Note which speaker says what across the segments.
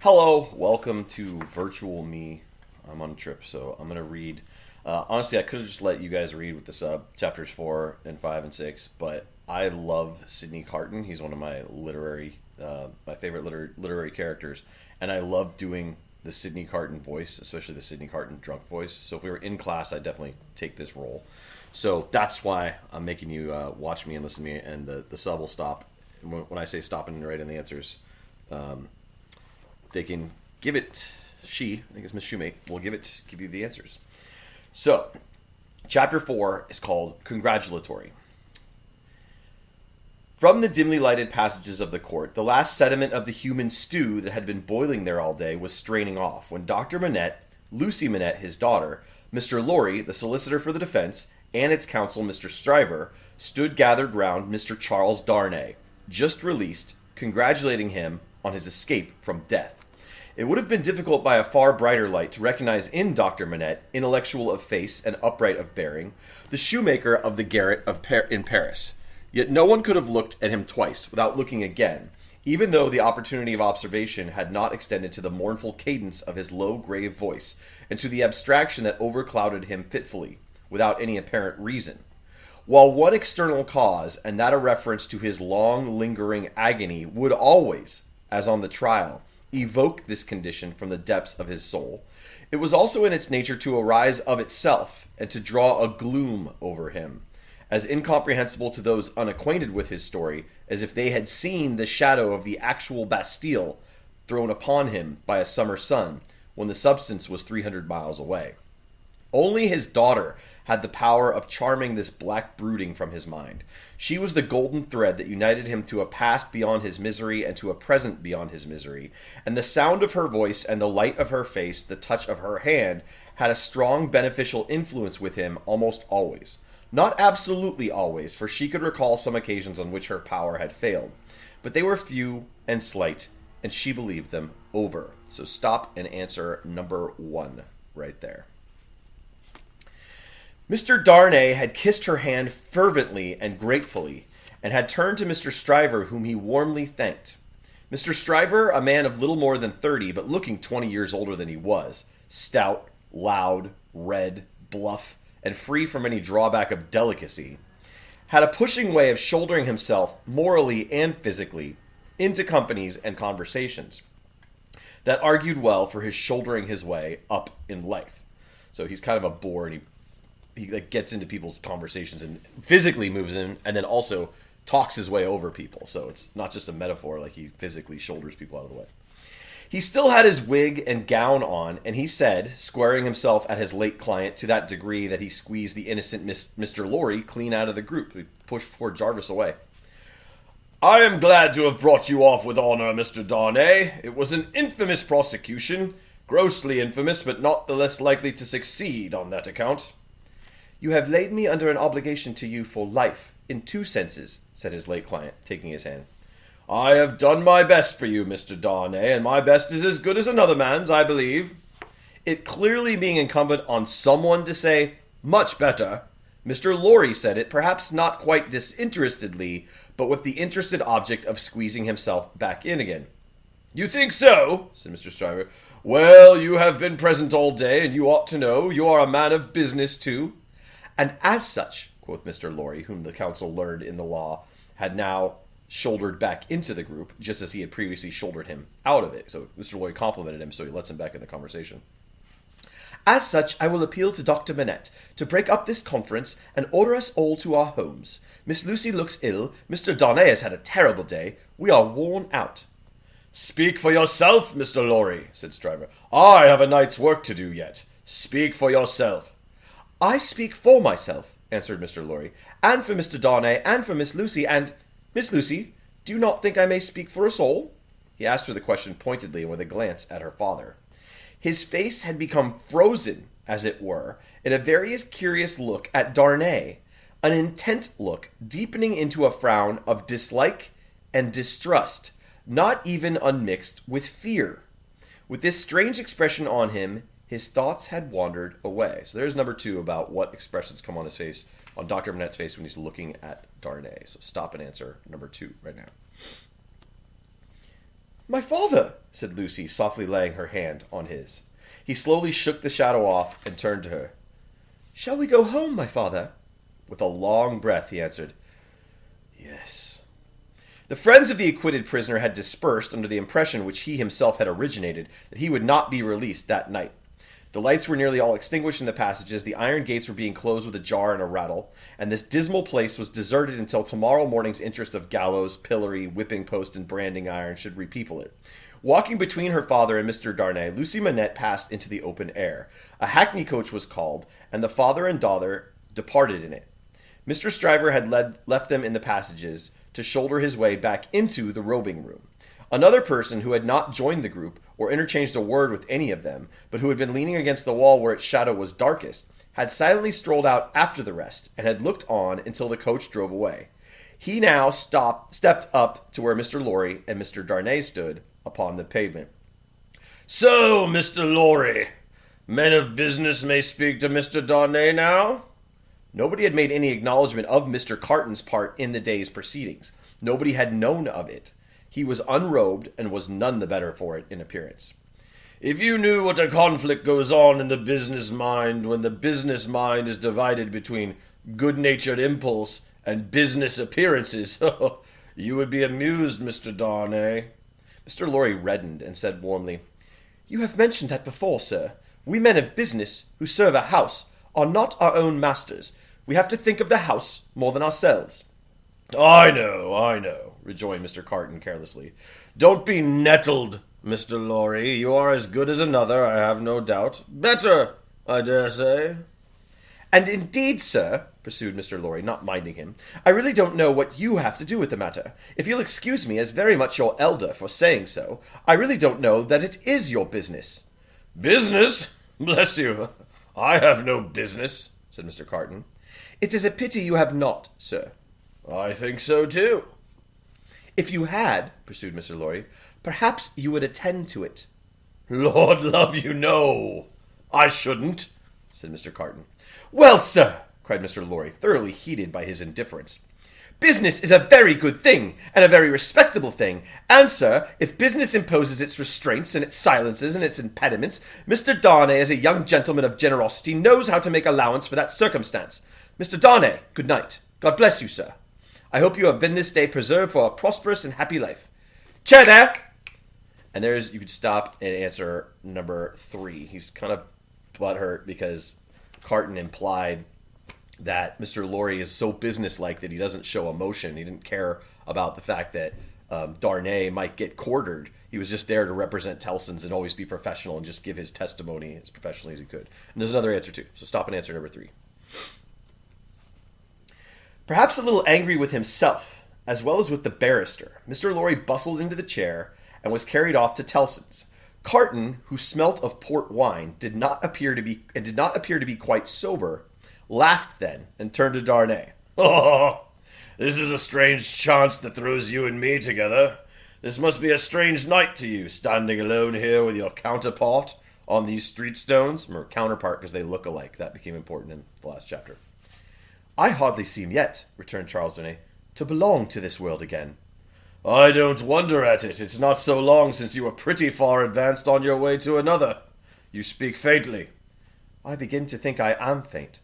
Speaker 1: Hello, welcome to Virtual Me. I'm on a trip, so I'm going to read. Honestly, I could have just let you guys read with the sub, chapters 4 and 5 and 6, but I love Sidney Carton. He's one of my my favorite literary characters, and I love doing the Sidney Carton voice, especially the Sidney Carton drunk voice. So if we were in class, I'd definitely take this role. So that's why I'm making you watch me and listen to me, and the sub will stop. When I say stop and write in the answers, they can give it, I think it's Miss Shoemate, will give you the answers. So, chapter 4 is called Congratulatory. From the dimly lighted passages of the court, the last sediment of the human stew that had been boiling there all day was straining off when Dr. Manette, Lucy Manette, his daughter, Mr. Lorry, the solicitor for the defense, and its counsel, Mr. Stryver, stood gathered round Mr. Charles Darnay, just released, congratulating him on his escape from death. It would have been difficult by a far brighter light to recognize in Dr. Manette, intellectual of face and upright of bearing, the shoemaker of the garret in Paris. Yet no one could have looked at him twice without looking again, even though the opportunity of observation had not extended to the mournful cadence of his low, grave voice, and to the abstraction that overclouded him fitfully, without any apparent reason. While one external cause, and that a reference to his long, lingering agony, would always, as on the trial, evoke this condition from the depths of his soul, it was also in its nature to arise of itself and to draw a gloom over him, as incomprehensible to those unacquainted with his story as if they had seen the shadow of the actual Bastille thrown upon him by a summer sun when the substance was 300 miles away. Only his daughter had the power of charming this black brooding from his mind. She was the golden thread that united him to a past beyond his misery and to a present beyond his misery, and the sound of her voice and the light of her face, the touch of her hand, had a strong beneficial influence with him almost always. Not absolutely always, for she could recall some occasions on which her power had failed, but they were few and slight, and she believed them over. So stop and answer number 1 right there. Mr. Darnay had kissed her hand fervently and gratefully, and had turned to Mr. Stryver, whom he warmly thanked. Mr. Stryver, a man of little more than 30, but looking 20 years older than he was, stout, loud, red, bluff, and free from any drawback of delicacy, had a pushing way of shouldering himself, morally and physically, into companies and conversations that argued well for his shouldering his way up in life. So he's kind of a bore, and he like gets into people's conversations and physically moves in, and then also talks his way over people. So it's not just a metaphor, like he physically shoulders people out of the way. He still had his wig and gown on, and he said, squaring himself at his late client to that degree that he squeezed the innocent Mr. Lorry clean out of the group. He pushed poor Jarvis away. "I am glad to have brought you off with honor, Mr. Darnay. It was an infamous prosecution, grossly infamous, but not the less likely to succeed on that account." "You have laid me under an obligation to you for life, in 2 senses," said his late client, taking his hand. "I have done my best for you, Mr. Darnay, and my best is as good as another man's, I believe." It clearly being incumbent on someone to say, "much better," Mr. Lorry said it, perhaps not quite disinterestedly, but with the interested object of squeezing himself back in again. "You think so?" said Mr. Stryver. "Well, you have been present all day, and you ought to know. You are a man of business, too." "And as such," quoth Mr. Lorry, whom the counsel learned in the law, had now shouldered back into the group, just as he had previously shouldered him out of it. So Mr. Lorry complimented him, so he lets him back in the conversation. "As such, I will appeal to Dr. Manette to break up this conference and order us all to our homes. Miss Lucy looks ill. Mr. Darnay has had a terrible day. We are worn out." "Speak for yourself, Mr. Lorry," said Stryver. "I have a night's work to do yet. Speak for yourself." "I speak for myself," answered Mr. Lorry, "and for Mr. Darnay, and for Miss Lucy, and... Miss Lucy, do you not think I may speak for us all?" He asked her the question pointedly and with a glance at her father. His face had become frozen, as it were, in a very curious look at Darnay, an intent look deepening into a frown of dislike and distrust, not even unmixed with fear. With this strange expression on him, his thoughts had wandered away. So there's number 2 about what expressions come on his face, on Dr. Manette's face when he's looking at Darnay. So stop and answer number 2 right now. My father, said Lucy, softly laying her hand on his. He slowly shook the shadow off and turned to her. Shall we go home, my father? With a long breath, he answered, Yes. The friends of the acquitted prisoner had dispersed under the impression which he himself had originated that he would not be released that night. The lights were nearly all extinguished in the passages, the iron gates were being closed with a jar and a rattle, and this dismal place was deserted until tomorrow morning's interest of gallows, pillory, whipping post, and branding iron should repeople it. Walking between her father and Mr. Darnay, Lucy Manette passed into the open air. A hackney coach was called, and the father and daughter departed in it. Mr. Stryver had left them in the passages to shoulder his way back into the robing room. Another person who had not joined the group or interchanged a word with any of them, but who had been leaning against the wall where its shadow was darkest, had silently strolled out after the rest and had looked on until the coach drove away. He now stepped up to where Mr. Lorry and Mr. Darnay stood upon the pavement.
Speaker 2: So, Mr. Lorry, men of business may speak to Mr. Darnay now?
Speaker 1: Nobody had made any acknowledgement of Mr. Carton's part in the day's proceedings. Nobody had known of it. He was unrobed and was none the better for it in appearance.
Speaker 2: If you knew what a conflict goes on in the business mind when the business mind is divided between good-natured impulse and business appearances, you would be amused, Mr. Darnay.
Speaker 1: Mr. Lorry reddened and said warmly, You have mentioned that before, sir. We men of business, who serve a house, are not our own masters. We have to think of the house more than ourselves.
Speaker 2: I know, rejoined Mr. Carton carelessly. Don't be nettled, Mr. Lorry. You are as good as another, I have no doubt. Better, I dare say.
Speaker 1: And indeed, sir, pursued Mr. Lorry, not minding him, I really don't know what you have to do with the matter. If you'll excuse me as very much your elder for saying so, I really don't know that it is your business.
Speaker 2: Business? Bless you. I have no business, said Mr. Carton.
Speaker 1: It is a pity you have not, sir.
Speaker 2: I think so, too.
Speaker 1: If you had, pursued Mr. Lorry, perhaps you would attend to it.
Speaker 2: Lord love you, no. I shouldn't, said Mr. Carton.
Speaker 1: Well, sir, cried Mr. Lorry, thoroughly heated by his indifference, business is a very good thing, and a very respectable thing, and, sir, if business imposes its restraints and its silences and its impediments, Mr. Darnay, as a young gentleman of generosity, knows how to make allowance for that circumstance. Mr. Darnay, good night. God bless you, sir. I hope you have been this day preserved for a prosperous and happy life. Chair there! And you could stop and answer number 3. He's kind of butthurt because Carton implied that Mr. Lorry is so businesslike that he doesn't show emotion. He didn't care about the fact that Darnay might get quartered. He was just there to represent Tellson's and always be professional and just give his testimony as professionally as he could. And there's another answer too. So stop and answer number 3. Perhaps a little angry with himself, as well as with the barrister, Mr. Lorry bustled into the chair and was carried off to Tellson's. Carton, who smelt of port wine, did not appear to be quite sober, laughed then and turned to Darnay.
Speaker 2: Oh, this is a strange chance that throws you and me together. This must be a strange night to you, standing alone here with your counterpart on these street stones. Remember, counterpart because they look alike. That became important in the last chapter.
Speaker 1: I hardly seem yet, returned Charles Darnay, to belong to this world again.
Speaker 2: I don't wonder at it. It's not so long since you were pretty far advanced on your way to another. You speak faintly.
Speaker 1: I begin to think I am faint.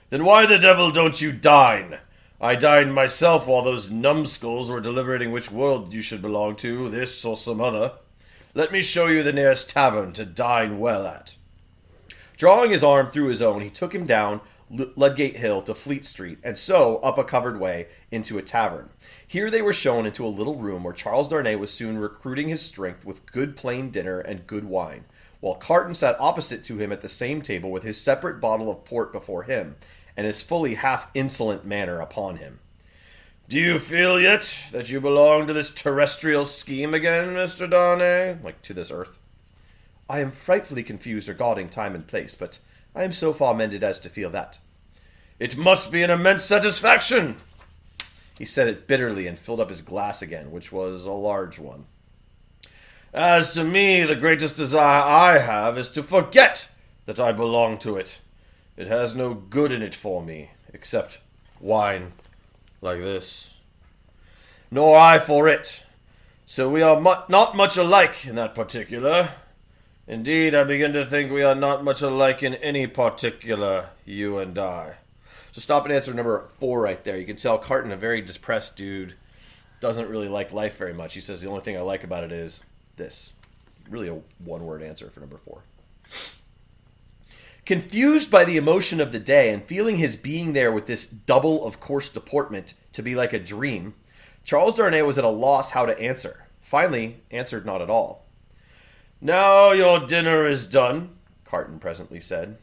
Speaker 2: Then why the devil don't you dine? I dined myself while those numbskulls were deliberating which world you should belong to, this or some other. Let me show you the nearest tavern to dine well at.
Speaker 1: Drawing his arm through his own, he took him down Ludgate Hill to Fleet Street, and so up a covered way into a tavern. Here they were shown into a little room where Charles Darnay was soon recruiting his strength with good plain dinner and good wine, while Carton sat opposite to him at the same table with his separate bottle of port before him, and his fully half-insolent manner upon him.
Speaker 2: Do you feel yet that you belong to this terrestrial scheme again, Mr. Darnay?
Speaker 1: Like, to this earth? I am frightfully confused regarding time and place, but I am so far mended as to feel that.
Speaker 2: It must be an immense satisfaction.
Speaker 1: He said it bitterly and filled up his glass again, which was a large one.
Speaker 2: As to me, the greatest desire I have is to forget that I belong to it. It has no good in it for me, except wine like this. Nor I for it. So we are not much alike in that particular. Indeed, I begin to think we are not much alike in any particular, you and I.
Speaker 1: So stop and answer number 4 right there. You can tell Carton, a very depressed dude, doesn't really like life very much. He says the only thing I like about it is this. Really a one-word answer for number 4. Confused by the emotion of the day and feeling his being there with this double of course deportment to be like a dream, Charles Darnay was at a loss how to answer. Finally, answered not at all.
Speaker 2: Now your dinner is done, Carton presently said.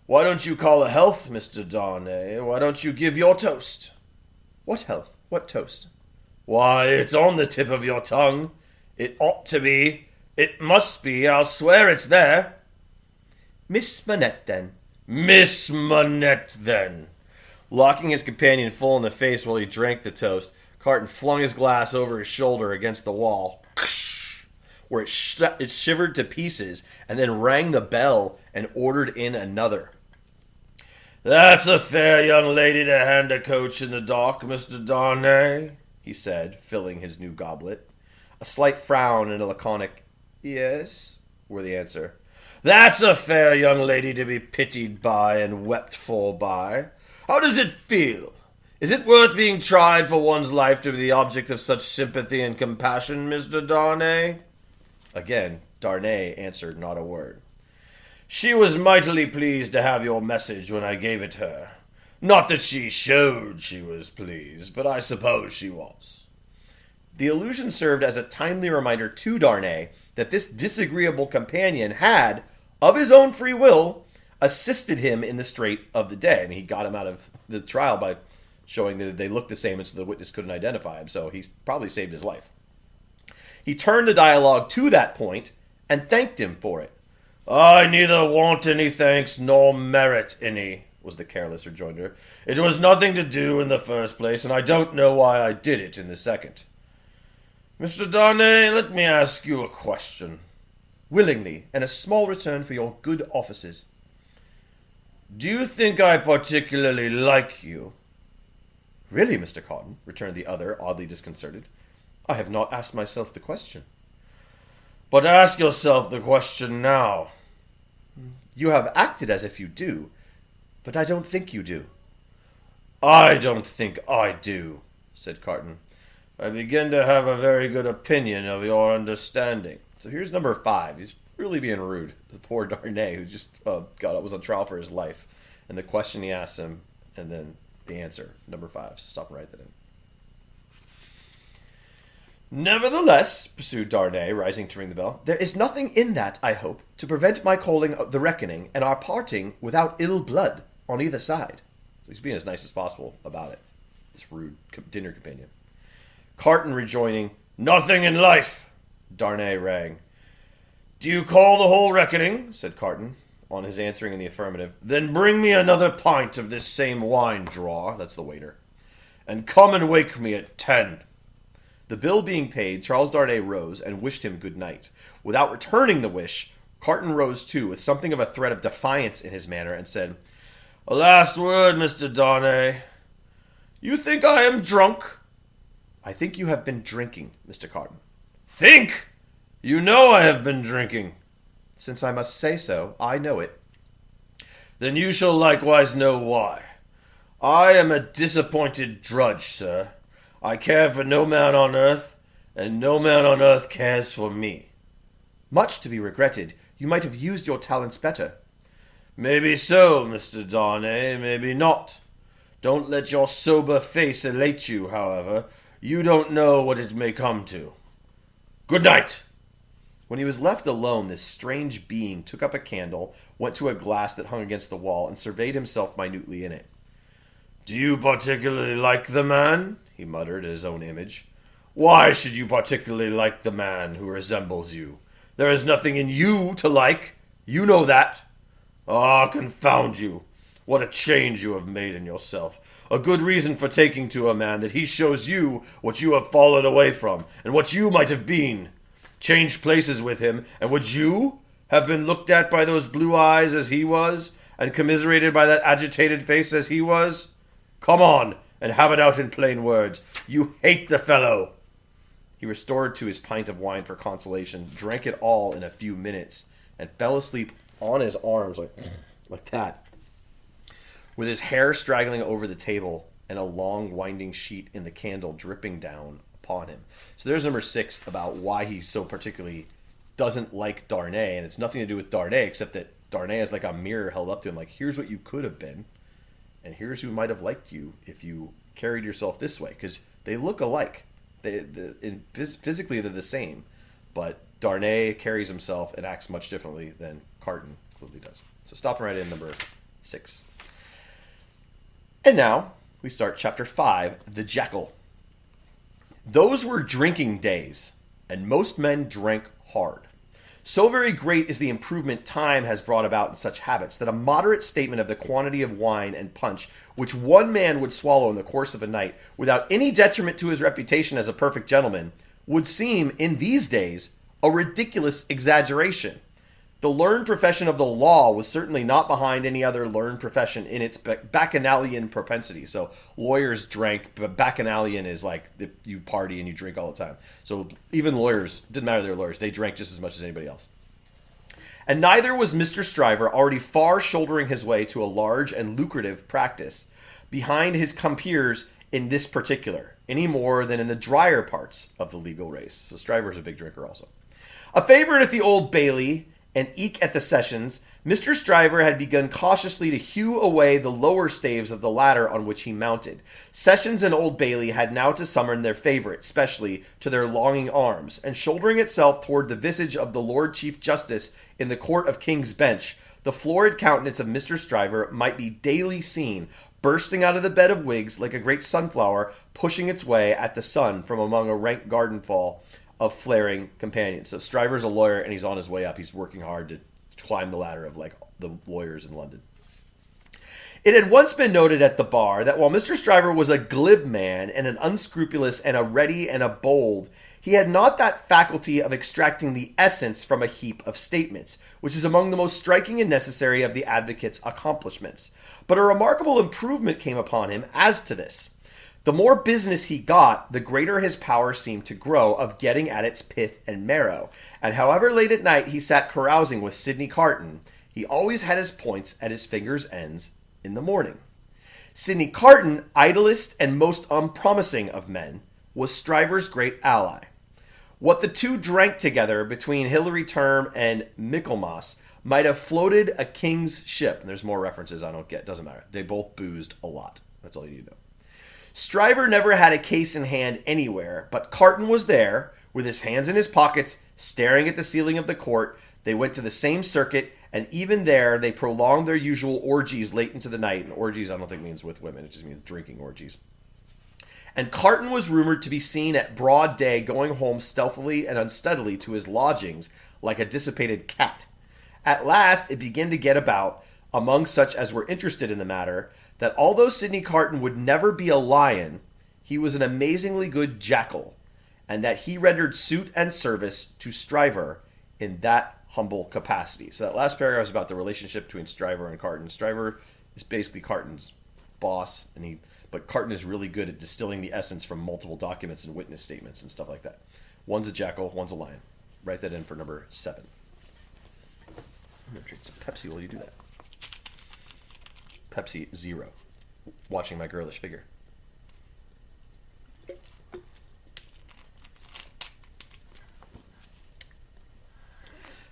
Speaker 2: Why don't you call a health, Mr. Darnay? Why don't you give your toast?
Speaker 1: What health? What toast?
Speaker 2: Why, it's on the tip of your tongue. It ought to be. It must be. I'll swear it's there.
Speaker 1: Miss Manette, then.
Speaker 2: Miss Manette, then.
Speaker 1: Locking his companion full in the face while he drank the toast, Carton flung his glass over his shoulder against the wall, where it shivered to pieces, and then rang the bell and ordered in another.
Speaker 2: That's a fair young lady to hand a coach in the dock, Mr. Darnay, he said, filling his new goblet.
Speaker 1: A slight frown and a laconic, yes, were the answer.
Speaker 2: That's a fair young lady to be pitied by and wept for by. How does it feel? Is it worth being tried for one's life to be the object of such sympathy and compassion, Mr. Darnay?
Speaker 1: Again, Darnay answered not a word.
Speaker 2: She was mightily pleased to have your message when I gave it her. Not that she showed she was pleased, but I suppose she was.
Speaker 1: The allusion served as a timely reminder to Darnay that this disagreeable companion had, of his own free will, assisted him in the strait of the day. And he got him out of the trial by showing that they looked the same and so the witness couldn't identify him. So he probably saved his life. He turned the dialogue to that point and thanked him for it.
Speaker 2: I neither want any thanks nor merit any, was the careless rejoinder. It was nothing to do in the first place, and I don't know why I did it in the second. Mr. Darnay, let me ask you a question.
Speaker 1: Willingly, and a small return for your good offices.
Speaker 2: Do you think I particularly like you?
Speaker 1: Really, Mr. Carton, returned the other, oddly disconcerted. I have not asked myself the question.
Speaker 2: But ask yourself the question now.
Speaker 1: You have acted as if you do, but I don't think you do.
Speaker 2: I don't think I do, said Carton. I begin to have a very good opinion of your understanding.
Speaker 1: So here's number 5. He's really being rude. The poor Darnay, who just was on trial for his life. And the question he asks him, and then the answer, number 5. So stop and write that in. Nevertheless, pursued Darnay, rising to ring the bell, there is nothing in that, I hope, to prevent my calling the reckoning and our parting without ill blood on either side. So he's being as nice as possible about it, this rude dinner companion. Carton rejoining,
Speaker 2: Nothing in life.
Speaker 1: Darnay rang.
Speaker 2: Do you call the whole reckoning?
Speaker 1: Said Carton, on his answering in the affirmative.
Speaker 2: Then bring me another pint of this same wine drawer,
Speaker 1: that's the waiter,
Speaker 2: and come and wake me at 10.
Speaker 1: The bill being paid, Charles Darnay rose and wished him good night. Without returning the wish, Carton rose too, with something of a threat of defiance in his manner, and said,
Speaker 2: A last word, Mr. Darnay. You think I am drunk?
Speaker 1: I think you have been drinking, Mr. Carton.
Speaker 2: Think? You know I have been drinking.
Speaker 1: Since I must say so, I know it.
Speaker 2: Then you shall likewise know why. I am a disappointed drudge, sir. I care for no man on earth, and no man on earth cares for me.
Speaker 1: Much to be regretted. You might have used your talents better.
Speaker 2: Maybe so, Mr. Darnay, maybe not. Don't let your sober face elate you, however. You don't know what it may come to. Good night.
Speaker 1: When he was left alone, this strange being took up a candle, went to a glass that hung against the wall, and surveyed himself minutely in it.
Speaker 2: Do you particularly like the man? He muttered at his own image. Why should you particularly like the man who resembles you? There is nothing in you to like. You know that. Ah, confound you. What a change you have made in yourself. A good reason for taking to a man that he shows you what you have fallen away from, and what you might have been. Change places with him, and would you have been looked at by those blue eyes as he was, and commiserated by that agitated face as he was? Come on, and have it out in plain words. You hate the fellow.
Speaker 1: He restored to his pint of wine for consolation, drank it all in a few minutes, and fell asleep on his arms like that, with his hair straggling over the table and a long winding sheet in the candle dripping down upon him. So there's number 6 about why he so particularly doesn't like Darnay, and it's nothing to do with Darnay except that Darnay is like a mirror held up to him, like, here's what you could have been, and here's who might have liked you if you carried yourself this way, because they look alike. Physically they're the same, but Darnay carries himself and acts much differently than Carton clearly does. So stop right in number 6. And now we start chapter 5, The Jackal. Those were drinking days, and most men drank hard. So very great is the improvement time has brought about in such habits that a moderate statement of the quantity of wine and punch which one man would swallow in the course of a night without any detriment to his reputation as a perfect gentleman would seem, in these days, a ridiculous exaggeration. The learned profession of the law was certainly not behind any other learned profession in its bacchanalian propensity. So lawyers drank, but bacchanalian is like you party and you drink all the time. So even lawyers, didn't matter they're lawyers, they drank just as much as anybody else. And neither was Mr. Stryver, already far shouldering his way to a large and lucrative practice, behind his compeers in this particular, any more than in the drier parts of the legal race. So Stryver's a big drinker also. A favorite at the Old Bailey, and eke at the sessions, Mr. Stryver had begun cautiously to hew away the lower staves of the ladder on which he mounted. Sessions and Old Bailey had now to summon their favourite, specially, to their longing arms, and shouldering itself toward the visage of the Lord Chief Justice in the Court of King's Bench, the florid countenance of Mr. Stryver might be daily seen, bursting out of the bed of wigs like a great sunflower, pushing its way at the sun from among a rank garden fall of flaring companions. So Stryver's a lawyer, and he's on his way up. He's working hard to climb the ladder of like the lawyers in London. It had once been noted at the bar that while Mr. Stryver was a glib man and an unscrupulous and a ready and a bold, he had not that faculty of extracting the essence from a heap of statements, which is among the most striking and necessary of the advocate's accomplishments. But a remarkable improvement came upon him as to this. The more business he got, the greater his power seemed to grow of getting at its pith and marrow. And however late at night he sat carousing with Sidney Carton, he always had his points at his fingers' ends in the morning. Sidney Carton, idlest and most unpromising of men, was Stryver's great ally. What the two drank together between Hilary Term and Michaelmas might have floated a king's ship. And there's more references I don't get, doesn't matter. They both boozed a lot. That's all you need to know. Stryver never had a case in hand anywhere, but Carton was there, with his hands in his pockets, staring at the ceiling of the court. They went to the same circuit, and even there they prolonged their usual orgies late into the night. And orgies I don't think means with women, it just means drinking orgies. And Carton was rumored to be seen at broad day going home stealthily and unsteadily to his lodgings like a dissipated cat. At last it began to get about, among such as were interested in the matter, that although Sidney Carton would never be a lion, he was an amazingly good jackal, and that he rendered suit and service to Stryver in that humble capacity. So that last paragraph is about the relationship between Stryver and Carton. Stryver is basically Carton's boss, but Carton is really good at distilling the essence from multiple documents and witness statements and stuff like that. One's a jackal, one's a lion. Write that in for number 7. I'm going to drink some Pepsi while you do that. Pepsi Zero. Watching my girlish figure.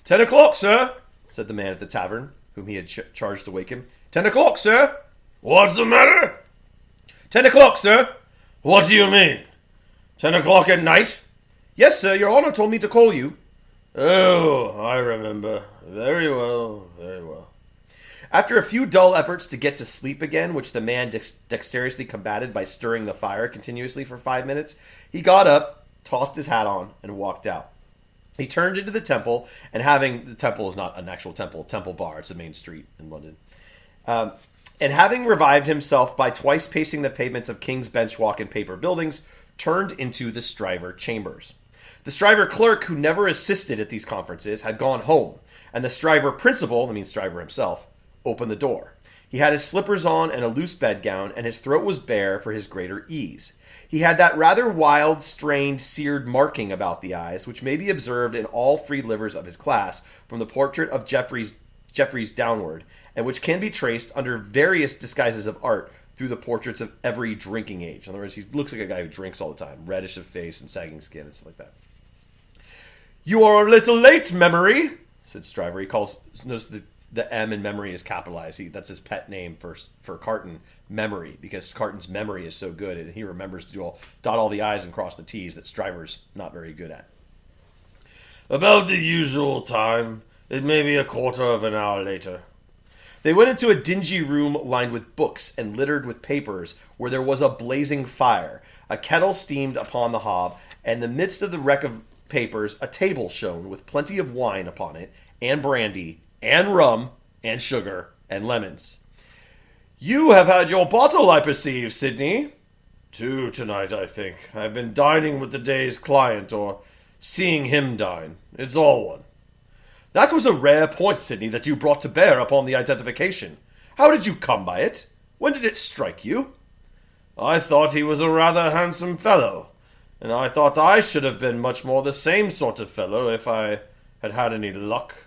Speaker 1: 10 o'clock, sir, said the man at the tavern, whom he had charged to wake him. 10 o'clock, sir.
Speaker 2: What's the matter?
Speaker 1: 10 o'clock, sir.
Speaker 2: What do you mean? 10 o'clock at night?
Speaker 1: Yes, sir, your honor told me to call you.
Speaker 2: Oh, I remember. Very well, very well.
Speaker 1: After a few dull efforts to get to sleep again, which the man dexterously combated by stirring the fire continuously for 5 minutes, he got up, tossed his hat on, and walked out. He turned into the Temple, and the Temple is not an actual temple, Temple Bar, it's a main street in London. And having revived himself by twice pacing the pavements of King's Bench Walk and Paper Buildings, turned into the Stryver chambers. The Stryver clerk, who never assisted at these conferences, had gone home, and the Stryver principal, I mean Stryver himself, opened the door. He had his slippers on and a loose bedgown, and his throat was bare for his greater ease. He had that rather wild, strained, seared marking about the eyes, which may be observed in all free livers of his class, from the portrait of Jeffreys downward, and which can be traced under various disguises of art through the portraits of every drinking age. In other words, he looks like a guy who drinks all the time, reddish of face and sagging skin and stuff like that. "You are a little late, Memory," said Stryver. Notice the M in Memory is capitalized. That's his pet name for Carton, Memory, because Carton's memory is so good and he remembers to dot all the I's and cross the T's that Stryver's not very good at.
Speaker 2: "About the usual time. It may be a quarter of an hour later."
Speaker 1: They went into a dingy room lined with books and littered with papers, where there was a blazing fire. A kettle steamed upon the hob, and in the midst of the wreck of papers a table shone with plenty of wine upon it, and brandy, and rum, and sugar, and lemons.
Speaker 2: "You have had your bottle, I perceive, Sidney." "Two tonight, I think. I've been dining with the day's client, or seeing him dine. It's all one."
Speaker 1: "That was a rare point, Sidney, that you brought to bear upon the identification. How did you come by it? When did it strike you?"
Speaker 2: "I thought he was a rather handsome fellow, and I thought I should have been much more the same sort of fellow if I had had any luck."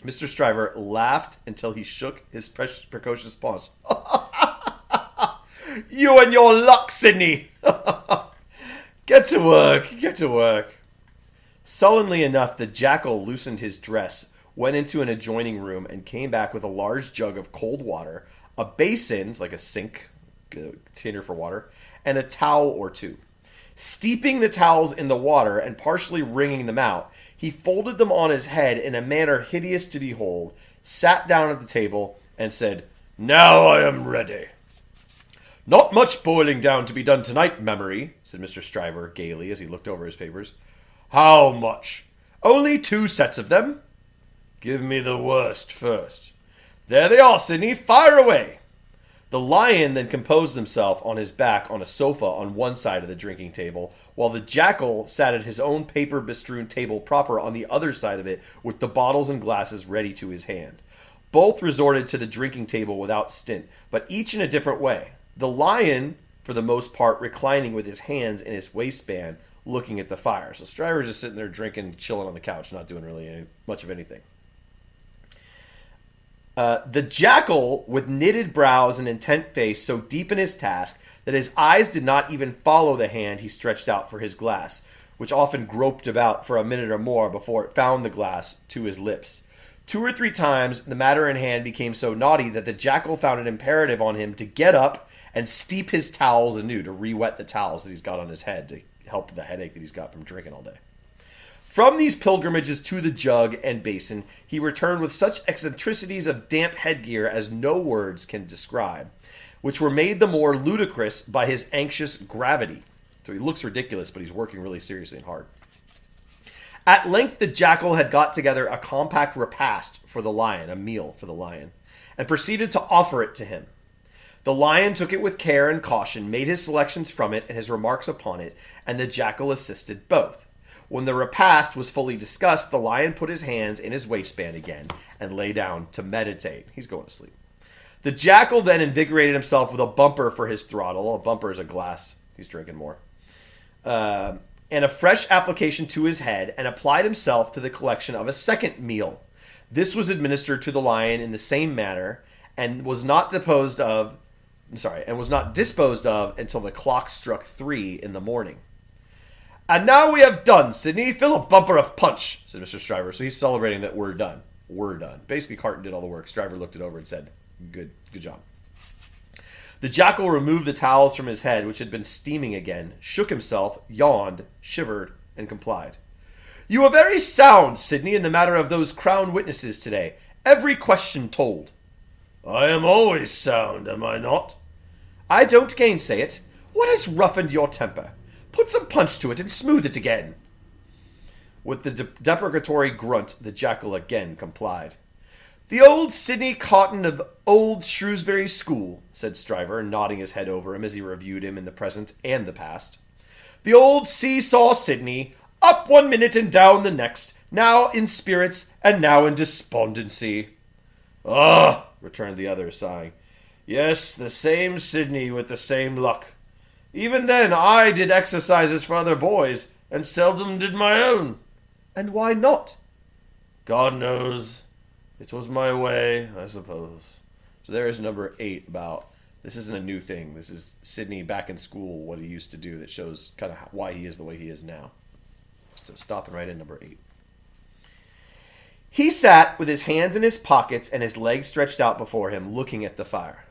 Speaker 1: Mr. Stryver laughed until he shook his precocious paws. "You and your luck, Sidney!"
Speaker 2: Get to work.
Speaker 1: Sullenly enough, the Jackal loosened his dress, went into an adjoining room, and came back with a large jug of cold water, a basin, like a sink, container for water, and a towel or two. Steeping the towels in the water and partially wringing them out, he folded them on his head in a manner hideous to behold, sat down at the table, and said,
Speaker 2: "Now I am ready."
Speaker 1: "Not much boiling down to be done tonight, Memory," said Mr. Stryver gaily as he looked over his papers.
Speaker 2: "How much?"
Speaker 1: "Only 2 sets of them."
Speaker 2: "Give me the worst first."
Speaker 1: "There they are, Sidney. Fire away." The Lion then composed himself on his back on a sofa on one side of the drinking table, while the Jackal sat at his own paper-bestrewn table proper on the other side of it, with the bottles and glasses ready to his hand. Both resorted to the drinking table without stint, but each in a different way. The Lion, for the most part, reclining with his hands in his waistband, looking at the fire. So Stryver's just sitting there drinking, chilling on the couch, not doing really much of anything. The Jackal, with knitted brows and intent face, so deep in his task that his eyes did not even follow the hand he stretched out for his glass, which often groped about for a minute or more before it found the glass to his lips. 2 or 3 times the matter in hand became so naughty that the Jackal found it imperative on him to get up and steep his towels anew, to re-wet the towels that he's got on his head to help the headache that he's got from drinking all day. From these pilgrimages to the jug and basin, he returned with such eccentricities of damp headgear as no words can describe, which were made the more ludicrous by his anxious gravity. So he looks ridiculous, but he's working really seriously and hard. At length the Jackal had got together a compact repast for the Lion, a meal for the Lion, and proceeded to offer it to him. The Lion took it with care and caution, made his selections from it and his remarks upon it, and the Jackal assisted both. When the repast was fully discussed, the Lion put his hands in his waistband again and lay down to meditate. He's going to sleep. The Jackal then invigorated himself with a bumper for his throttle. A bumper is a glass. He's drinking more. And a fresh application to his head, and applied himself to the collection of a second meal. This was administered to the Lion in the same manner, and was not disposed of until the clock struck 3 in the morning. "And now we have done, Sidney. Fill a bumper of punch," said Mr. Stryver. So he's celebrating that we're done. We're done. Basically, Carton did all the work. Stryver looked it over and said, Good job. The Jackal removed the towels from his head, which had been steaming again, shook himself, yawned, shivered, and complied. "You were very sound, Sidney, in the matter of those crown witnesses today. Every question told."
Speaker 2: "I am always sound, am I not?"
Speaker 1: "I don't gainsay it. What has roughened your temper? Put some punch to it and smooth it again." With the deprecatory grunt, the Jackal again complied. "The old Sidney Carton of old Shrewsbury School," said Stryver, nodding his head over him as he reviewed him in the present and the past. "The old seesaw Sidney, up 1 minute and down the next, now in spirits and now in despondency."
Speaker 2: "Ah, returned the other, sighing. Yes, the same Sidney with the same luck. Even then, I did exercises for other boys, and seldom did my own.
Speaker 1: And why not?
Speaker 2: God knows. It was my way, I suppose.
Speaker 1: So there is number 8 about, this isn't a new thing. This is Sidney back in school, what he used to do that shows kind of why he is the way he is now. So stopping right in number 8. He sat with his hands in his pockets and his legs stretched out before him, looking at the fire.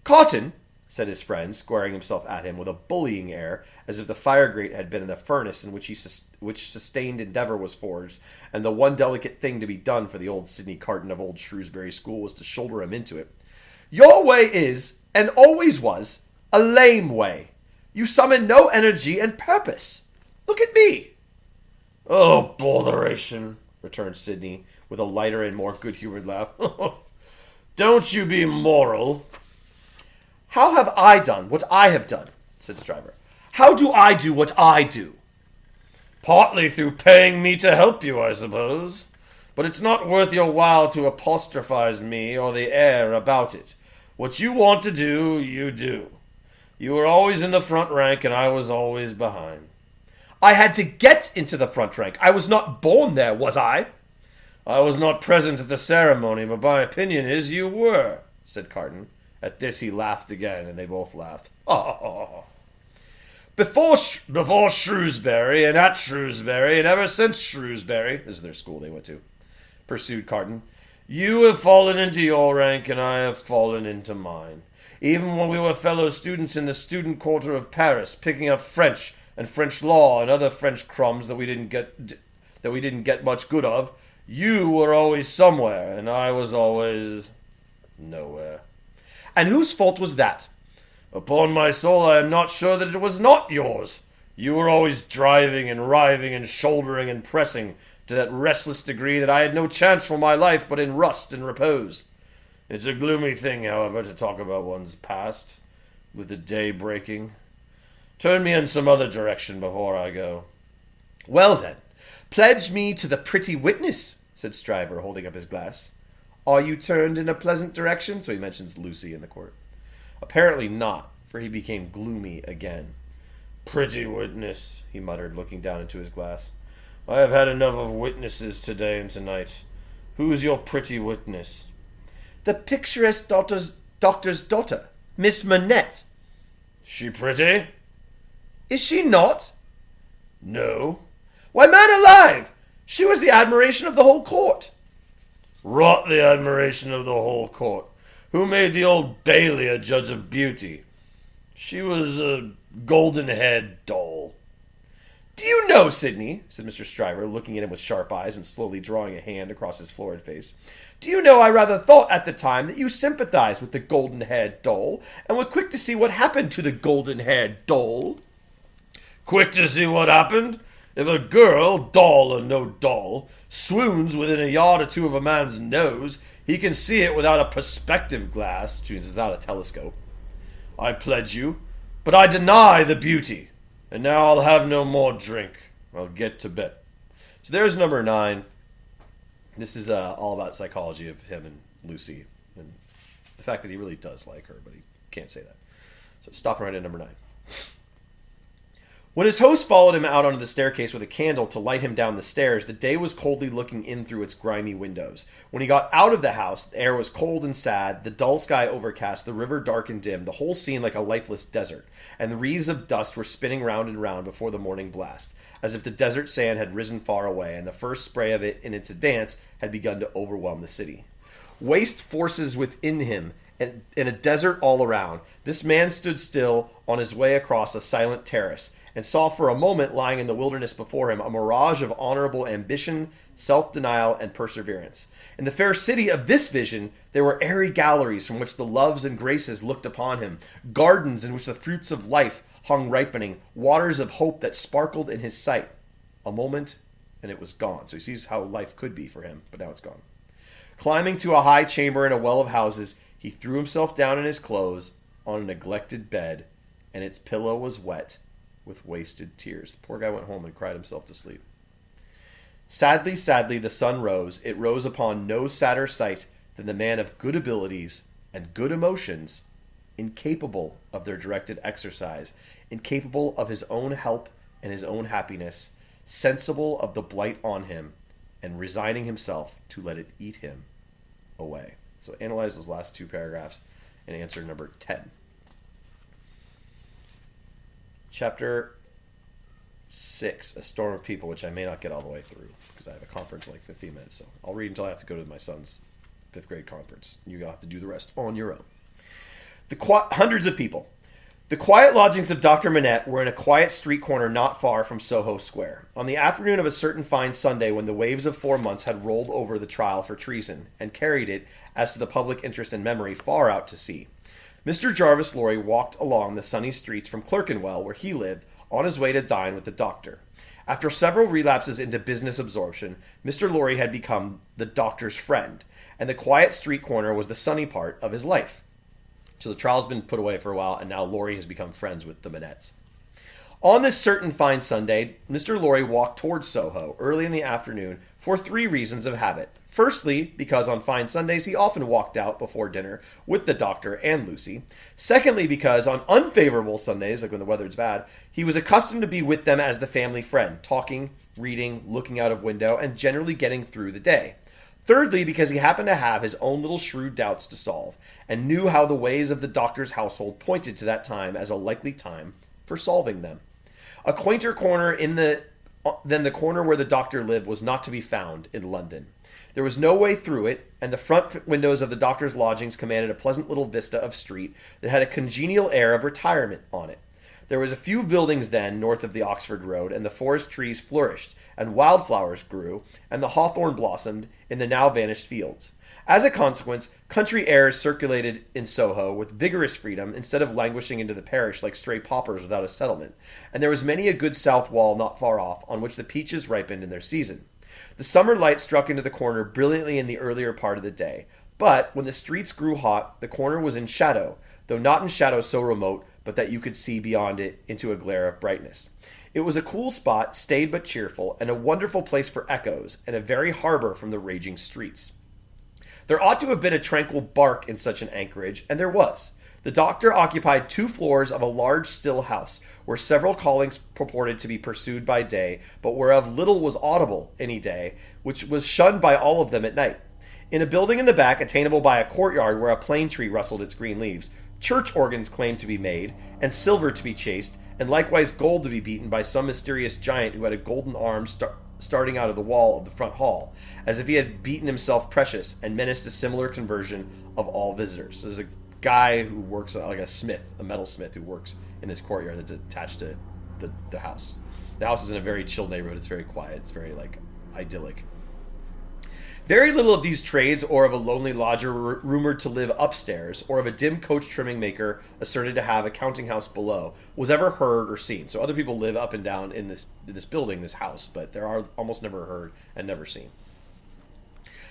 Speaker 1: Cotton, said his friend, squaring himself at him with a bullying air, as if the fire grate had been the furnace in which sustained endeavor was forged, and the one delicate thing to be done for the old Sidney Carton of old Shrewsbury School was to shoulder him into it. Your way is, and always was, a lame way. You summon no energy and purpose. Look at me.
Speaker 2: Oh, botheration, returned Sidney, with a lighter and more good-humored laugh. Don't you be moral.
Speaker 1: How have I done what I have done? Said Stryver. How do I do what I do?
Speaker 2: Partly through paying me to help you, I suppose. But it's not worth your while to apostrophize me or the air about it. What you want to do, you do. You were always in the front rank, and I was always behind.
Speaker 1: I had to get into the front rank. I was not born there, was I?
Speaker 2: I was not present at the ceremony, but my opinion is you were, said Carton. At this he laughed again, and they both laughed. Before Shrewsbury, and at Shrewsbury, and ever since Shrewsbury, this is their school they went to, pursued Carton, you have fallen into your rank, and I have fallen into mine. Even when we were fellow students in the student quarter of Paris, picking up French and French law and other French crumbs that we didn't get much good of, you were always somewhere, and I was always nowhere.
Speaker 1: And whose fault was that?
Speaker 2: Upon my soul, I am not sure that it was not yours. You were always driving and riving and shouldering and pressing to that restless degree that I had no chance for my life but in rust and repose. It's a gloomy thing, however, to talk about one's past, with the day breaking. Turn me in some other direction before I go.
Speaker 1: Well then, pledge me to the pretty witness, said Stryver, holding up his glass. Are you turned in a pleasant direction? So he mentions Lucy in the court. Apparently not, for he became gloomy again.
Speaker 2: Pretty witness, he muttered, looking down into his glass. I have had enough of witnesses today and tonight. Who's your pretty witness?
Speaker 1: The picturesque doctor's daughter, Miss Manette.
Speaker 2: She pretty?
Speaker 1: Is she not?
Speaker 2: No.
Speaker 1: Why, man alive! She was the admiration of the whole court.
Speaker 2: Rot the admiration of the whole court. Who made the old Bailey a judge of beauty? She was a golden-haired doll.
Speaker 1: Do you know, Sidney, said Mr. Stryver, looking at him with sharp eyes and slowly drawing a hand across his florid face, do you know I rather thought at the time that you sympathized with the golden-haired doll and were quick to see what happened to the golden-haired doll?
Speaker 2: Quick to see what happened? If a girl, doll or no doll, swoons within a yard or two of a man's nose, he can see it without a perspective glass, which means without a telescope. I pledge you, but I deny the beauty. And now I'll have no more drink. I'll get to bed.
Speaker 1: So there's number 9. This is all about psychology of him and Lucy, and the fact that he really does like her, but he can't say that. So stopping right at number 9. When his host followed him out onto the staircase with a candle to light him down the stairs, the day was coldly looking in through its grimy windows. When he got out of the house, the air was cold and sad, the dull sky overcast, the river dark and dim, the whole scene like a lifeless desert, and the wreaths of dust were spinning round and round before the morning blast, as if the desert sand had risen far away, and the first spray of it in its advance had begun to overwhelm the city. Waste forces within him, and in a desert all around, this man stood still on his way across a silent terrace, and saw for a moment lying in the wilderness before him a mirage of honorable ambition, self-denial, and perseverance. In the fair city of this vision, there were airy galleries from which the loves and graces looked upon him, gardens in which the fruits of life hung ripening, waters of hope that sparkled in his sight. A moment, and it was gone. So he sees how life could be for him, but now it's gone. Climbing to a high chamber in a well of houses, he threw himself down in his clothes on a neglected bed, and its pillow was wet with wasted tears. The poor guy went home and cried himself to sleep. Sadly, sadly, the sun rose. It rose upon no sadder sight than the man of good abilities and good emotions, incapable of their directed exercise, incapable of his own help and his own happiness, sensible of the blight on him, and resigning himself to let it eat him away. So analyze those last two paragraphs and answer number 10. Chapter 6, A Storm of People, which I may not get all the way through because I have a conference in like 15 minutes. So I'll read until I have to go to my son's 5th grade conference. You'll have to do the rest on your own. Hundreds of people. The quiet lodgings of Dr. Manette were in a quiet street corner not far from Soho Square. On the afternoon of a certain fine Sunday when the waves of 4 months had rolled over the trial for treason and carried it, as to the public interest and memory, far out to sea, Mr. Jarvis Lorry walked along the sunny streets from Clerkenwell, where he lived, on his way to dine with the doctor. After several relapses into business absorption, Mr. Lorry had become the doctor's friend, and the quiet street corner was the sunny part of his life. So the trial's been put away for a while, and now Lorry has become friends with the Manettes. On this certain fine Sunday, Mr. Lorry walked towards Soho early in the afternoon for 3 reasons of habit. Firstly, because on fine Sundays he often walked out before dinner with the doctor and Lucy. Secondly, because on unfavorable Sundays, like when the weather's bad, he was accustomed to be with them as the family friend, talking, reading, looking out of window, and generally getting through the day. Thirdly, because he happened to have his own little shrewd doubts to solve, and knew how the ways of the doctor's household pointed to that time as a likely time for solving them. A quainter corner than the corner where the doctor lived was not to be found in London. There was no way through it, and the front windows of the doctor's lodgings commanded a pleasant little vista of street that had a congenial air of retirement on it. There was a few buildings then north of the Oxford Road, and the forest trees flourished, and wildflowers grew, and the hawthorn blossomed in the now vanished fields. As a consequence, country airs circulated in Soho with vigorous freedom instead of languishing into the parish like stray paupers without a settlement, and there was many a good south wall not far off on which the peaches ripened in their season. The summer light struck into the corner brilliantly in the earlier part of the day, but when the streets grew hot, the corner was in shadow, though not in shadow so remote but that you could see beyond it into a glare of brightness. It was a cool spot, staid but cheerful, and a wonderful place for echoes, and a very harbor from the raging streets. There ought to have been a tranquil bark in such an anchorage, and there was. The doctor occupied 2 floors of a large still house, where several callings purported to be pursued by day, but whereof little was audible any day, which was shunned by all of them at night. In a building in the back, attainable by a courtyard where a plane tree rustled its green leaves, church organs claimed to be made, and silver to be chased, and likewise gold to be beaten by some mysterious giant who had a golden arm starting out of the wall of the front hall, as if he had beaten himself precious and menaced a similar conversion of all visitors. So there's a guy who works like a smith, a metalsmith who works in this courtyard that's attached to the house. The house is in a very chill neighborhood. It's very quiet. It's very idyllic. Very little of these trades, or of a lonely lodger rumored to live upstairs, or of a dim coach trimming maker asserted to have a counting house below, was ever heard or seen. So other people live up and down in this building, this house, but there are almost never heard and never seen.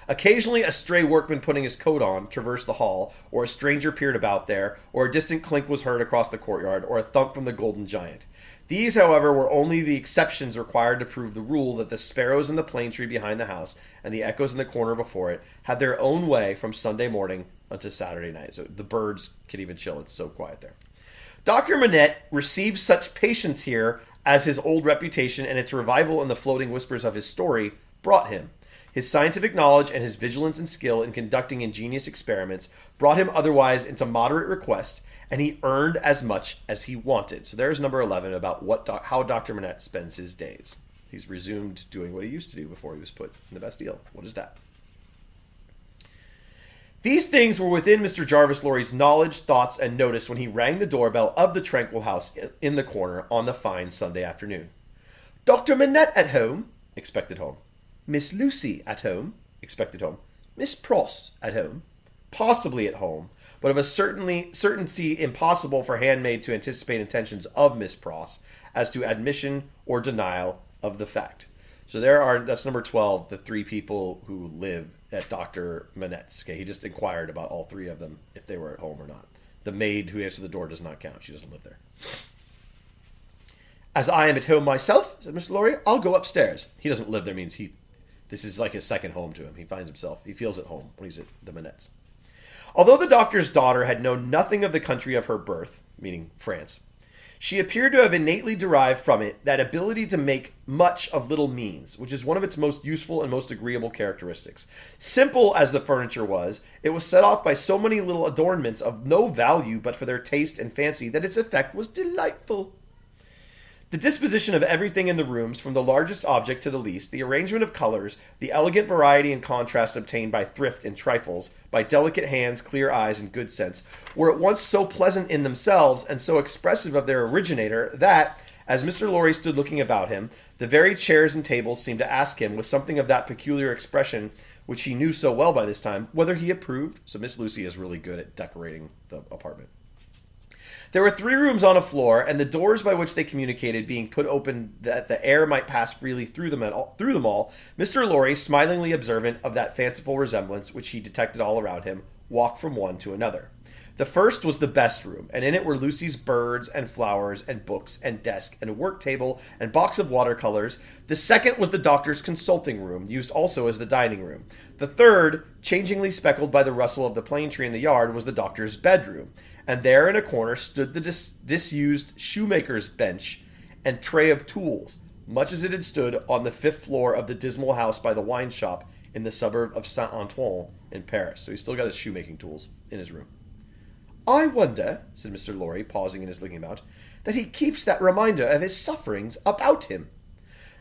Speaker 1: Occasionally, a stray workman putting his coat on traversed the hall, or a stranger peered about there, or a distant clink was heard across the courtyard, or a thump from the golden giant. These, however, were only the exceptions required to prove the rule that the sparrows in the plane tree behind the house and the echoes in the corner before it had their own way from Sunday morning until Saturday night. So the birds can even chill. It's so quiet there. Dr. Manette received such patience here as his old reputation and its revival in the floating whispers of his story brought him. His scientific knowledge and his vigilance and skill in conducting ingenious experiments brought him otherwise into moderate request, and he earned as much as he wanted. So there's number 11 about how Dr. Manette spends his days. He's resumed doing what he used to do before he was put in the Bastille. What is that? These things were within Mr. Jarvis Lorry's knowledge, thoughts, and notice when he rang the doorbell of the tranquil house in the corner on the fine Sunday afternoon. Dr. Manette at home? Expected home. Miss Lucy at home? Expected home. Miss Pross at home? Possibly at home, but of a certainty impossible for handmaid to anticipate intentions of Miss Pross as to admission or denial of the fact. So that's number 12, the 3 people who live at Dr. Manette's. Okay, he just inquired about all 3 of them, if they were at home or not. The maid who answered the door does not count. She doesn't live there. As I am at home myself, said Mr. Lorry, I'll go upstairs. He doesn't live there means he This is like his second home to him. He feels at home when he's at the Manets. Although the doctor's daughter had known nothing of the country of her birth, meaning France, she appeared to have innately derived from it that ability to make much of little means, which is one of its most useful and most agreeable characteristics. Simple as the furniture was, it was set off by so many little adornments of no value but for their taste and fancy that its effect was delightful. The disposition of everything in the rooms, from the largest object to the least, the arrangement of colors, the elegant variety and contrast obtained by thrift in trifles, by delicate hands, clear eyes, and good sense, were at once so pleasant in themselves and so expressive of their originator that, as Mr. Lorry stood looking about him, the very chairs and tables seemed to ask him, with something of that peculiar expression which he knew so well by this time, whether he approved. So Miss Lucy is really good at decorating the apartment. There were 3 rooms on a floor, and the doors by which they communicated being put open that the air might pass freely through them all, Mr. Lorry, smilingly observant of that fanciful resemblance which he detected all around him, walked from one to another. The first was the best room, and in it were Lucy's birds and flowers and books and desk and a work table and box of watercolors. The second was the doctor's consulting room, used also as the dining room. The third, changingly speckled by the rustle of the plane tree in the yard, was the doctor's bedroom. And there in a corner stood the disused shoemaker's bench and tray of tools, much as it had stood on the 5th floor of the dismal house by the wine shop in the suburb of Saint-Antoine in Paris. So he's still got his shoemaking tools in his room. "I wonder," said Mr. Lorry, pausing in his looking about, "that he keeps that reminder of his sufferings about him."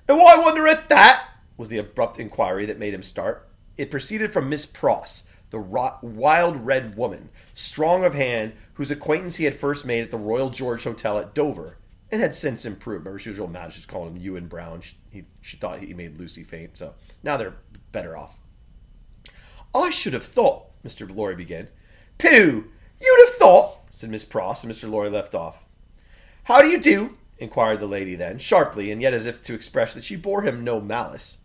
Speaker 1: "And why wonder at that?" was the abrupt inquiry that made him start. It proceeded from Miss Pross, the wild red woman, strong of hand, whose acquaintance he had first made at the Royal George Hotel at Dover, and had since improved. Remember, she was real mad. She was calling him Ewan Brown. She thought he made Lucy faint, so now they're better off. "I should have thought," Mr. Lorry began. "Pooh! You'd have thought," said Miss Pross, and Mr. Lorry left off. "How do you do?" inquired the lady then, sharply, and yet as if to express that she bore him no malice.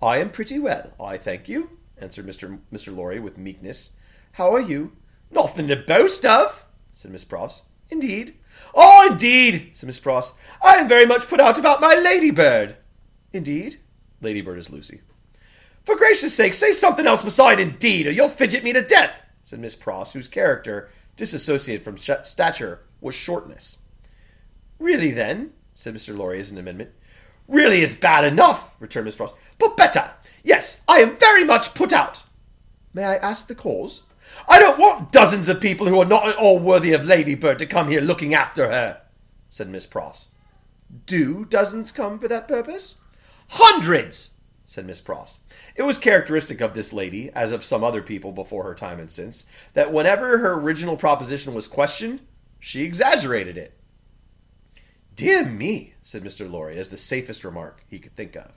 Speaker 1: "I am pretty well, I thank you," answered Mr. Lorry with meekness. "How are you?" "Nothing to boast of," said Miss Pross. "Indeed?" "Oh, indeed," said Miss Pross. "I am very much put out about my ladybird." "Indeed?" Ladybird is Lucy. "For gracious sake, say something else beside indeed, or you'll fidget me to death," said Miss Pross, whose character, disassociated from stature, was shortness. "Really, then?" said Mr. Lorry as an amendment. "Really is bad enough," returned Miss Pross, "but better. Yes, I am very much put out." "May I ask the cause?" "I don't want dozens of people who are not at all worthy of Ladybird to come here looking after her," said Miss Pross. "Do dozens come for that purpose?" "Hundreds," said Miss Pross. It was characteristic of this lady, as of some other people before her time and since, that whenever her original proposition was questioned, she exaggerated it. "Dear me," said Mr. Lorry, as the safest remark he could think of.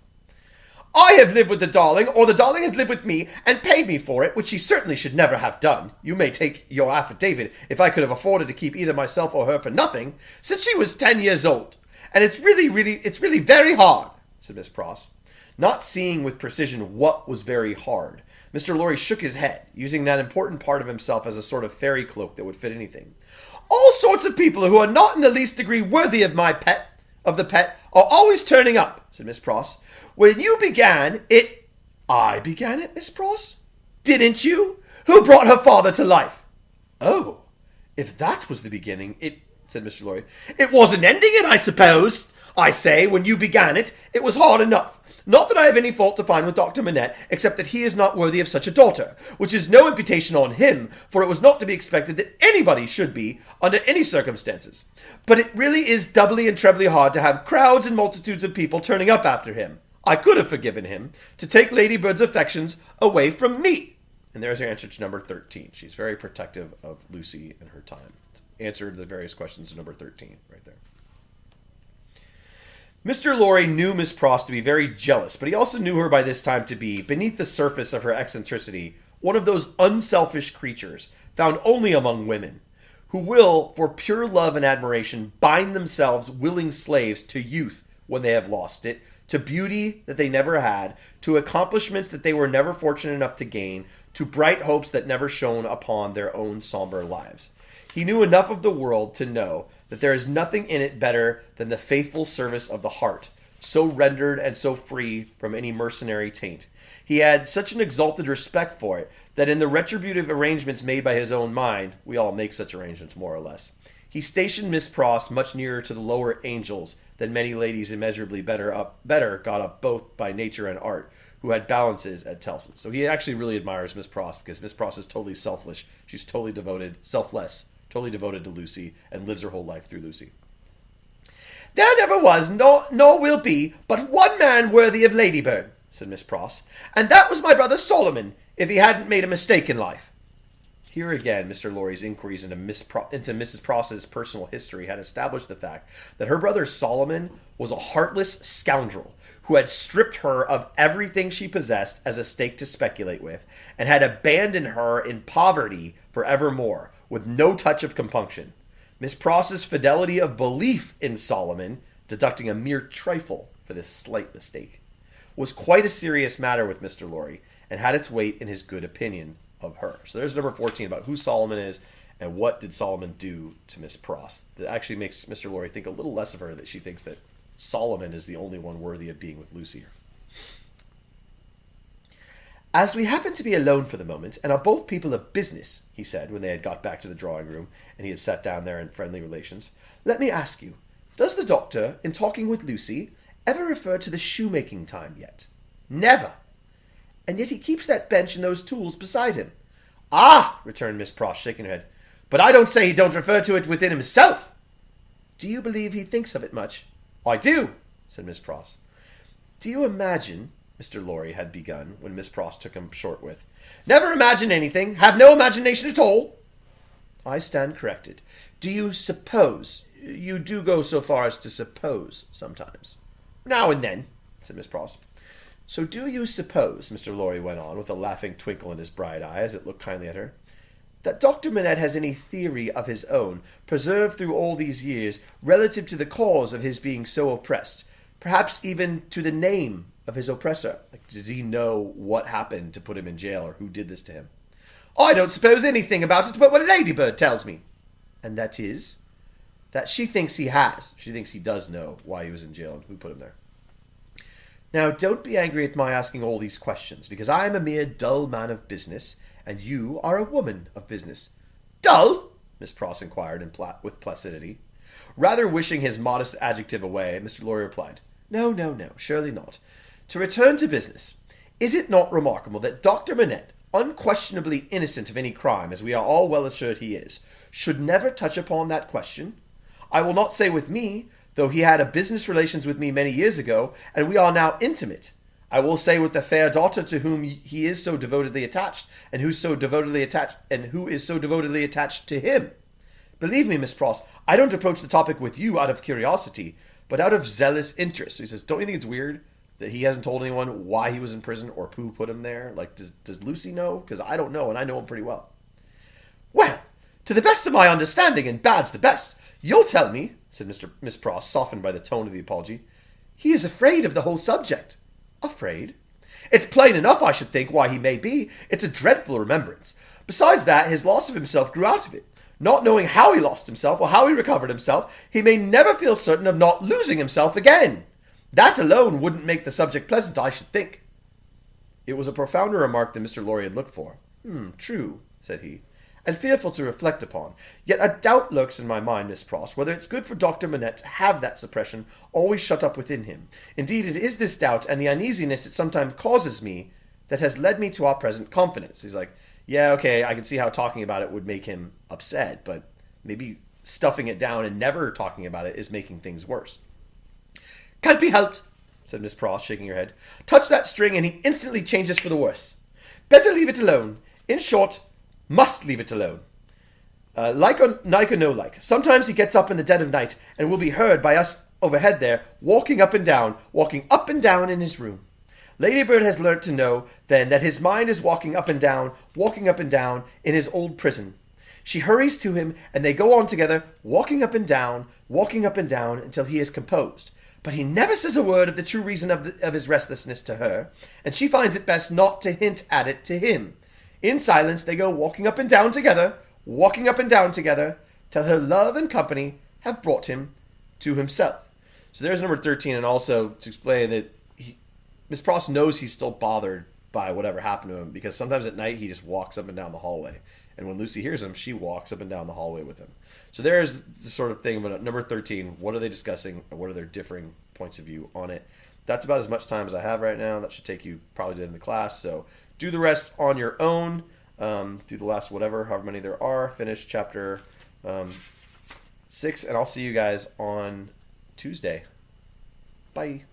Speaker 1: "I have lived with the darling, or the darling has lived with me, and paid me for it, which she certainly should never have done. You may take your affidavit if I could have afforded to keep either myself or her for nothing, since she was 10 years old. And it's really very hard," said Miss Pross. Not seeing with precision what was very hard, Mr. Lorry shook his head, using that important part of himself as a sort of fairy cloak that would fit anything. "All sorts of people who are not in the least degree worthy of the pet, are always turning up," said Miss Pross. "When you began it—" "I began it, Miss Pross?" "Didn't you? Who brought her father to life?" "Oh, if that was the beginning, said Mr. Lorry. "It wasn't ending it, I suppose. I say, when you began it, it was hard enough. Not that I have any fault to find with Dr. Manette, except that he is not worthy of such a daughter, which is no imputation on him, for it was not to be expected that anybody should be, under any circumstances. But it really is doubly and trebly hard to have crowds and multitudes of people turning up after him. I could have forgiven him to take Ladybird's affections away from me." And there's her answer to number 13. She's very protective of Lucy and her time. Answered the various questions to number 13 right there. Mr. Lorry knew Miss Pross to be very jealous, but he also knew her by this time to be, beneath the surface of her eccentricity, one of those unselfish creatures, found only among women, who will, for pure love and admiration, bind themselves willing slaves to youth when they have lost it, to beauty that they never had, to accomplishments that they were never fortunate enough to gain, to bright hopes that never shone upon their own somber lives. He knew enough of the world to know that there is nothing in it better than the faithful service of the heart, so rendered and so free from any mercenary taint. He had such an exalted respect for it that in the retributive arrangements made by his own mind, we all make such arrangements more or less, he stationed Miss Pross much nearer to the lower angels than many ladies immeasurably better got up both by nature and art, who had balances at Tellson's. So he actually really admires Miss Pross because Miss Pross is totally selfish. She's totally devoted, selfless, totally devoted to Lucy and lives her whole life through Lucy. "There never was, nor will be, but one man worthy of Ladybird," said Miss Pross, "and that was my brother Solomon, if he hadn't made a mistake in life." Here again, Mr. Lorry's inquiries into Mrs. Pross's personal history had established the fact that her brother Solomon was a heartless scoundrel who had stripped her of everything she possessed as a stake to speculate with, and had abandoned her in poverty forevermore, with no touch of compunction. Miss Pross's fidelity of belief in Solomon, deducting a mere trifle for this slight mistake, was quite a serious matter with Mr. Lorry, and had its weight in his good opinion of her. So there's number 14 about who Solomon is and what did Solomon do to Miss Pross. That actually makes Mr. Lorry think a little less of her, that she thinks that Solomon is the only one worthy of being with Lucy. "As we happen to be alone for the moment, and are both people of business," he said, when they had got back to the drawing room, and he had sat down there in friendly relations, "let me ask you, does the doctor, in talking with Lucy, ever refer to the shoemaking time yet?" "Never." "And yet he keeps that bench and those tools beside him." "Ah!" returned Miss Pross, shaking her head. "But I don't say he don't refer to it within himself." "Do you believe he thinks of it much?" "I do," said Miss Pross. "Do you imagine," Mr. Lorry had begun, when Miss Pross took him short with, "Never imagine anything. Have no imagination at all." "I stand corrected. Do you suppose? You do go so far as to suppose sometimes." "Now and then," said Miss Pross. "So do you suppose," Mr. Lorry went on, with a laughing twinkle in his bright eye as it looked kindly at her, "that Dr. Manette has any theory of his own, preserved through all these years, relative to the cause of his being so oppressed, perhaps even to the name of his oppressor? Like, does he know what happened to put him in jail, or who did this to him?" "I don't suppose anything about it but what Ladybird tells me." "And that is?" "That she thinks he has. She thinks he does know why he was in jail and who put him there." "Now, don't be angry at my asking all these questions, because I am a mere dull man of business, and you are a woman of business." "Dull?" Miss Pross inquired with placidity. Rather wishing his modest adjective away, Mr. Lorry replied, No, surely not. To return to business, is it not remarkable that Dr. Manette, unquestionably innocent of any crime, as we are all well assured he is, should never touch upon that question? I will not say with me, though he had a business relations with me many years ago, and we are now intimate. I will say with the fair daughter to whom he is so devotedly attached, and who is so devotedly attached to him. Believe me, Miss Pross, I don't approach the topic with you out of curiosity, but out of zealous interest." So he says, "Don't you think it's weird that he hasn't told anyone why he was in prison or who put him there? Like, does Lucy know? Because I don't know, and I know him pretty well." "Well, to the best of my understanding, and bad's the best, you'll tell me," said Miss Pross, softened by the tone of the apology, "he is afraid of the whole subject." "Afraid?" "It's plain enough, I should think, why he may be. It's a dreadful remembrance. Besides that, his loss of himself grew out of it. Not knowing how he lost himself, or how he recovered himself, he may never feel certain of not losing himself again. That alone wouldn't make the subject pleasant, I should think." It was a profounder remark than Mr. Lorry had looked for. True," said he, "and fearful to reflect upon. Yet a doubt lurks in my mind, Miss Pross, whether it's good for Dr. Manette to have that suppression always shut up within him. Indeed, it is this doubt and the uneasiness it sometimes causes me that has led me to our present confidence." He's like, yeah, okay, I can see how talking about it would make him upset, but maybe stuffing it down and never talking about it is making things worse. "Can't be helped," said Miss Pross, shaking her head. "Touch that string and he instantly changes for the worse. Better leave it alone. In short, must leave it alone. Like or no like. Sometimes he gets up in the dead of night and will be heard by us overhead there, walking up and down in his room. Ladybird has learnt to know, then, that his mind is walking up and down in his old prison. She hurries to him, and they go on together, walking up and down, until he is composed. But he never says a word of the true reason of his restlessness to her, and she finds it best not to hint at it to him. In silence they go walking up and down together, till her love and company have brought him to himself." So there's number 13, and also to explain that Miss Pross knows he's still bothered by whatever happened to him, because sometimes at night he just walks up and down the hallway. And when Lucy hears him, she walks up and down the hallway with him. So there is the sort of thing about number 13. What are they discussing? What are their differing points of view on it? That's about as much time as I have right now. That should take you probably to the end of the class. So do the rest on your own. Do the last whatever, however many there are. Finish chapter 6, and I'll see you guys on Tuesday. Bye.